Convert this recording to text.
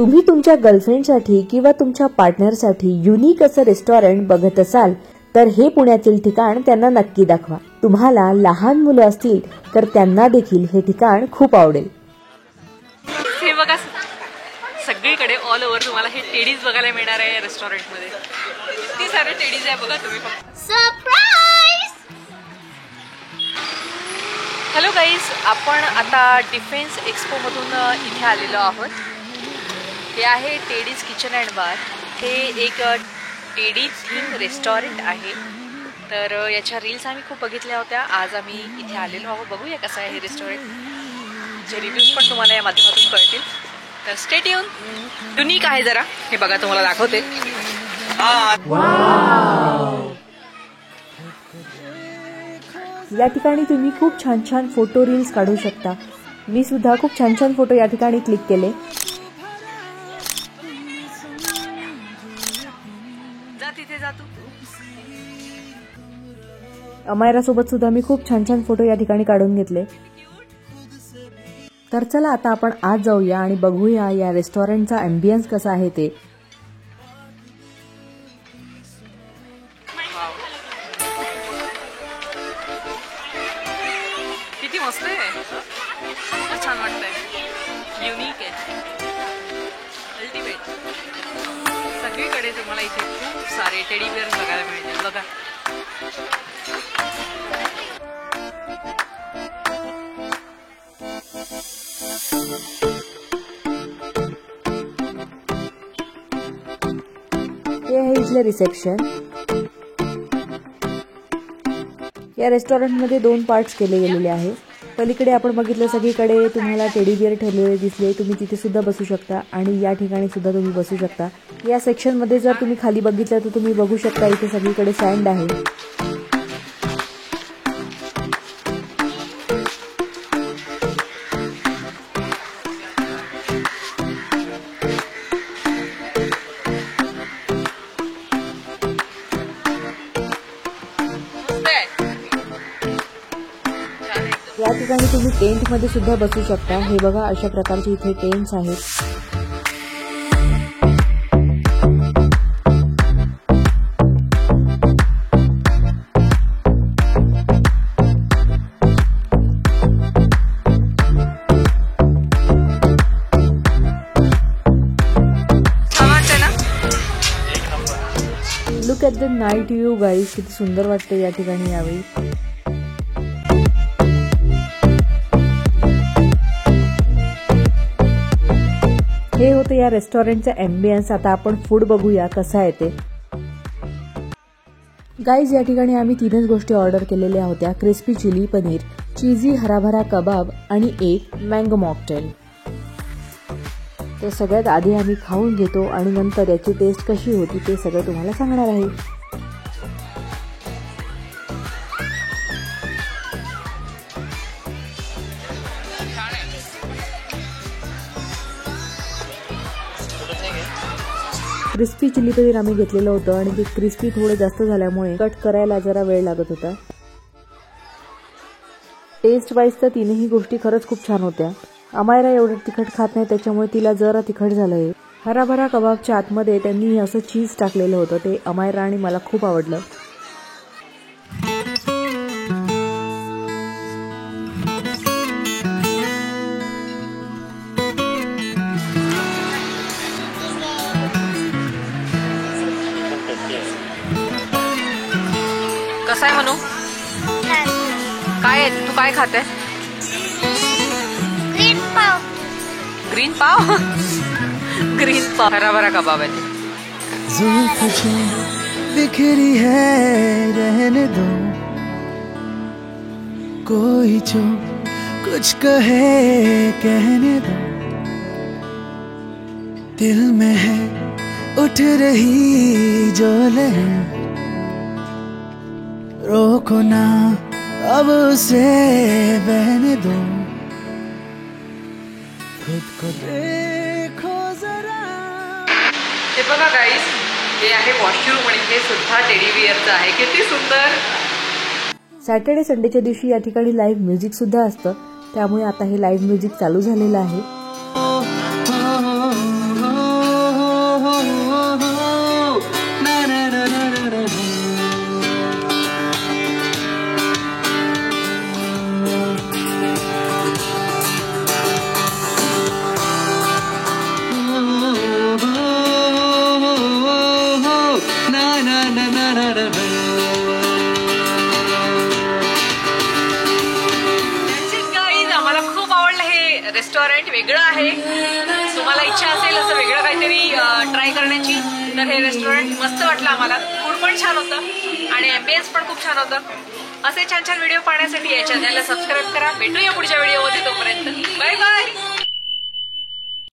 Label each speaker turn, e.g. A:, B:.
A: तुम्ही तुमच्या गर्लफ्रेंडसाठी किंवा तुमच्या पार्टनरसाठी युनिक असं रेस्टॉरंट बघत असाल तर हे पुण्यातील ठिकाण त्यांना नक्की दाखवा। तुम्हाला लहान मुलं असतील तर त्यांना देखील हे ठिकाण खूप आवडेल।
B: हे बघा सगळीकडे ऑल ओव्हर तुम्हाला हे टेडीज बघायला मिळणार आहे रेस्टॉरंट मध्ये। किती सारे टेडीज आहे बघा तुम्ही फक्त। सरप्राइज! हॅलो गाईज, आपण आता डिफेन्स एक्सपो मधून इथे आलेलो आहोत। हे आहे टेडीज किचन अँड बार। हे एक टेडीज थीम रेस्टॉरंट आहे। तर याच्या रील्स आम्ही खूप बघितल्या होत्या। आज आम्ही इथे आलेलो आहोत, बघूया कसं आहे हे रेस्टॉरंट। जे रिव्ह्यूज पण तुम्हाला या माध्यमातून कळतील, तर स्टे ट्यून। युनिक आहे जरा, हे बघा तुम्हाला दाखवते।
A: या ठिकाणी तुम्ही खूप छान छान फोटो रील्स काढू शकता। मी सुद्धा खूप छान छान फोटो या ठिकाणी क्लिक केले।
B: तिथे जातो
A: अमायरा सोबत सुद्धा मी खूप छान छान फोटो या ठिकाणी काढून घेतले। तर चला आता आपण आज जाऊया आणि बघूया या रेस्टॉरंटचा अँबियन्स कसा आहे ते।
B: किती मस्त आहे, खूप छान वाटतंय, युनिक आहे, अल्टिमेट। सगळीकडे तुम्हाला इथे खूप सारे टेडी बिअर बघायला मिळतील बघा।
A: हे आहे इथले रिसेप्शन। या रेस्टॉरंट मध्ये 2 पार्ट्स केले गेलेले आहे। पलीकडे आपण बघितलं सगळीकडे तुम्हाला टेडी बिअर ठेवलेले दिसले, तुम्ही तिथे सुद्धा बसू शकता आणि या ठिकाणी सुद्धा तुम्ही बसू शकता। या सेक्शन मध्ये जर तुम्ही खाली बघितलं तर तुम्ही बघू शकता इथे सगळीकडे सँड आहे। या ठिकाणी तुम्ही टेंट मध्ये सुद्धा बसू शकता। हे बघा अशा प्रकारचे इथे टेंट्स आहेत। Look at the night view guys, किती सुंदर वाटते या ठिकाणी यावेळी। हे होते या रेस्टॉरंटचे अँबियन्स। आता आपण फूड बघूया कसं आहे ते। गाईज या ठिकाणी आम्ही 3च गोष्टी ऑर्डर केलेल्या होत्या, क्रिस्पी चिली पनीर, चीजी हराभरा कबाब आणि एक मँगो मॉकटेल। ते सगळ्यात आधी आम्ही खाऊन घेतो आणि नंतर याची टेस्ट कशी होती ते सगळं तुम्हाला सांगणार आहे। क्रिस्पी चिली पनीर आम्ही घेतलेलं होतं आणि ते क्रिस्पी थोडे जास्त झाल्यामुळे कट करायला जरा वेळ लागत होता। टेस्ट वाईज तर 3ही गोष्टी खरंच खूप छान होत्या। अमायरा एवढं तिखट खात नाही त्याच्यामुळे तिला जरा तिखट झालंय। हराभरा कबाबच्या आतमध्ये त्यांनी असं चीज टाकलेलं होतं, ते अमायरा आणि मला खूप आवडलं।
B: कसं आहे म्हणू? काय आहे तू काय खाते?
C: ग्रीन पाव।
B: ग्रीन पाव? ग्रीन पाव हराभरा कबाब है।
D: बिखरी है रहने दो, कोई जो कुछ कहे कहने दो, दिल में है उठ रही जो लहर, रोको ना अब उसे बहने दो, खुद को देखो जरा।
B: हे बघा गाईस, हे आहे वॉशरूम आणि हे सुद्धा टेडी बिअरचं आहे। किती सुंदर।
A: सॅटर्डे संडेच्या दिवशी या ठिकाणी लाईव्ह म्युझिक सुद्धा असतं, त्यामुळे आता हे लाईव्ह म्युझिक चालू झालेलं आहे।
B: रेस्टॉरंट वेगळं आहे. तुम्हाला इच्छा असेल असं वेगळं काहीतरी ट्राय करण्याची तर हे रेस्टॉरंट मस्त वाटलं आम्हाला. फूड पण छान होतं आणि एम्बियन्स पण खूप छान होतं. असे छान छान व्हिडिओ पाहण्यासाठी या चॅनलला सबस्क्राईब करा. भेटूया पुढच्या व्हिडिओमध्ये. तोपर्यंत बाय बाय.